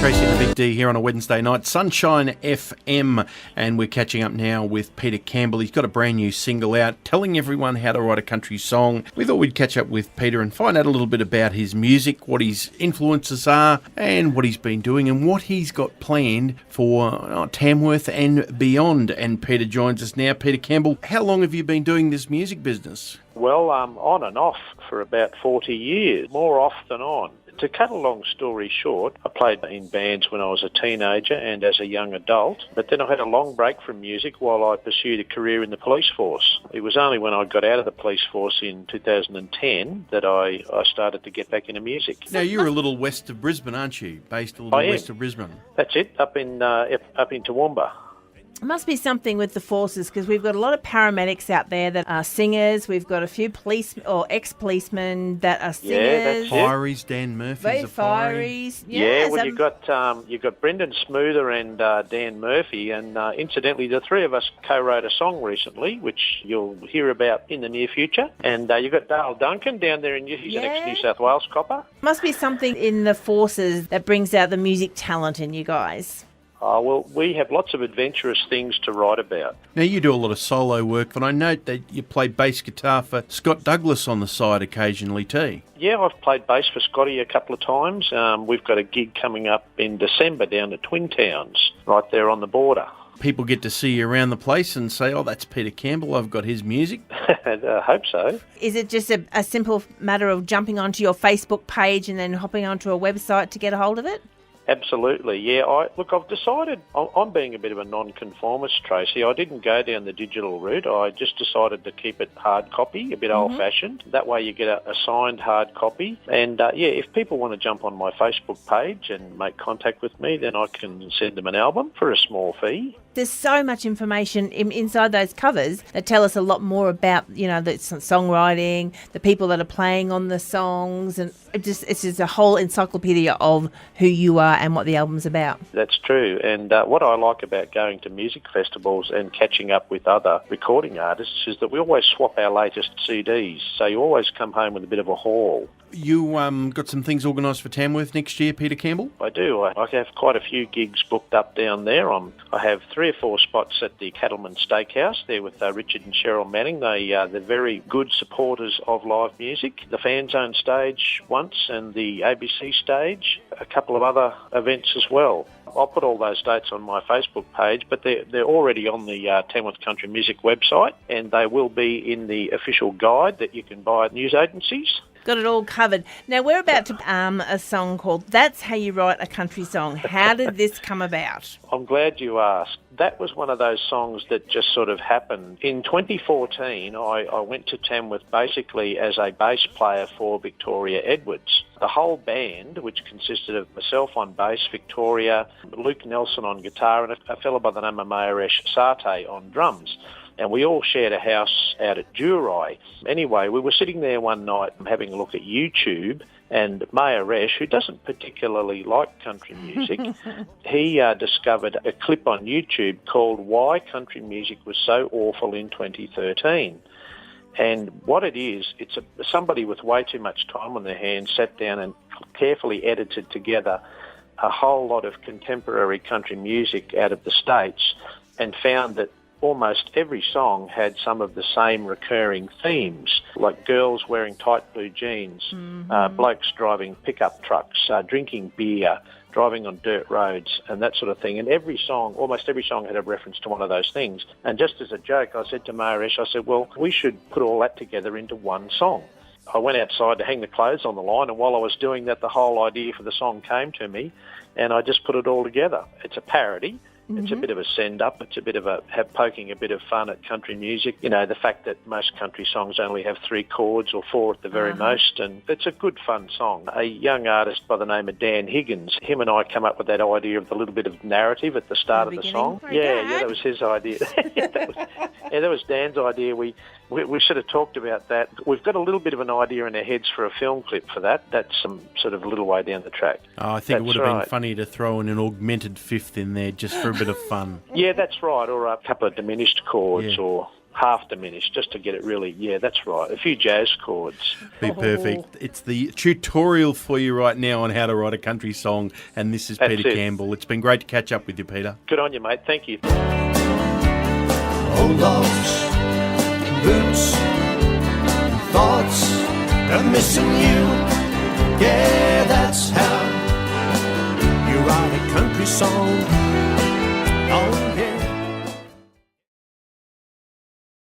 Tracy and the Big D here on a Wednesday night, Sunshine FM, and we're catching up now with Peter Campbell. He's got a brand new single out, telling everyone how to write a country song. We thought we'd catch up with Peter and find out a little bit about his music, what his influences are, and what he's been doing, and what he's got planned for Tamworth and beyond. And Peter joins us now. Peter Campbell, how long have you been doing this music business? Well, on and off for about 40 years, more off than on. To cut a long story short, I played in bands when I was a teenager and as a young adult, but then I had a long break from music while I pursued a career in the police force. It was only when I got out of the police force in 2010 that I started to get back into music. Now, you're a little west of Brisbane, aren't you? Based a little west of Brisbane. That's it, up in Toowoomba. It must be something with the forces, because we've got a lot of paramedics out there that are singers. We've got a few police or ex-policemen that are singers. Yeah, that's it. Fireys, Dan Murphy's a fiery. Yeah, well, you've got Brendan Smoother and Dan Murphy, and incidentally, the three of us co-wrote a song recently, which you'll hear about in the near future. And you've got Dale Duncan down there, he's an ex-New South Wales copper. Must be something in the forces that brings out the music talent in you guys. Well, we have lots of adventurous things to write about. Now, you do a lot of solo work, and I note that you play bass guitar for Scott Douglas on the side occasionally too. Yeah, I've played bass for Scotty a couple of times. We've got a gig coming up in December down at Twin Towns, right there on the border. People get to see you around the place and say, oh, that's Peter Campbell, I've got his music. I hope so. Is it just a simple matter of jumping onto your Facebook page and then hopping onto a website to get a hold of it? Absolutely, yeah. I've decided, I'm being a bit of a non-conformist, Tracy. I didn't go down the digital route. I just decided to keep it hard copy, a bit old-fashioned. That way you get a signed hard copy. And, if people want to jump on my Facebook page and make contact with me, then I can send them an album for a small fee. There's so much information inside those covers that tell us a lot more about, the songwriting, the people that are playing on the songs, and it's just a whole encyclopedia of who you are and what the album's about. That's true. And what I like about going to music festivals and catching up with other recording artists is that we always swap our latest CDs, so you always come home with a bit of a haul. You got some things organised for Tamworth next year, Peter Campbell? I do. I have quite a few gigs booked up down there. I have 3 or 4 spots at the Cattleman Steakhouse there with Richard and Cheryl Manning. They're very good supporters of live music. The Fan Zone stage once and the ABC stage, a couple of other events as well. I'll put all those dates on my Facebook page, but they're already on the Tamworth Country Music website, and they will be in the official guide that you can buy at news agencies. Got it all covered. Now, we're about to a song called That's How You Write a Country Song. How did this come about? I'm glad you asked. That was one of those songs that just sort of happened. In 2014, I went to Tamworth basically as a bass player for Victoria Edwards. The whole band, which consisted of myself on bass, Victoria, Luke Nelson on guitar, and a fellow by the name of Mayoresh Sate on drums. And we all shared a house out at Durai. Anyway, we were sitting there one night having a look at YouTube, and Mayoresh, who doesn't particularly like country music, he discovered a clip on YouTube called Why Country Music Was So Awful in 2013. And what it is, it's somebody with way too much time on their hands sat down and carefully edited together a whole lot of contemporary country music out of the States and found that almost every song had some of the same recurring themes, like girls wearing tight blue jeans, blokes driving pickup trucks, drinking beer, driving on dirt roads, and that sort of thing. And almost every song had a reference to one of those things. And just as a joke, I said to Mayoresh, I said, well, we should put all that together into one song. I went outside to hang the clothes on the line, and while I was doing that, the whole idea for the song came to me, and I just put it all together. It's a parody. It's a bit of a send-up. It's a bit of poking a bit of fun at country music. The fact that most country songs only have 3 chords or 4 at the very most, and it's a good, fun song. A young artist by the name of Dan Higgins, him and I come up with that idea of the little bit of narrative at the start of the song. Yeah, that was his idea. that was Dan's idea. We sort of talked about that. We've got a little bit of an idea in our heads for a film clip for that. That's some sort of little way down the track. Oh, I think it would have been funny to throw in an augmented fifth in there just for a bit of fun. Yeah, that's right, or a couple of diminished chords or half diminished, just to get it really, yeah, that's right, a few jazz chords. Be perfect. It's the tutorial for you right now on how to write a country song, and this is Peter Campbell. It's been great to catch up with you, Peter. Good on you, mate. Thank you. Old logs, boots, thoughts of missing you. Yeah, that's how you write a country song. Oh, yeah.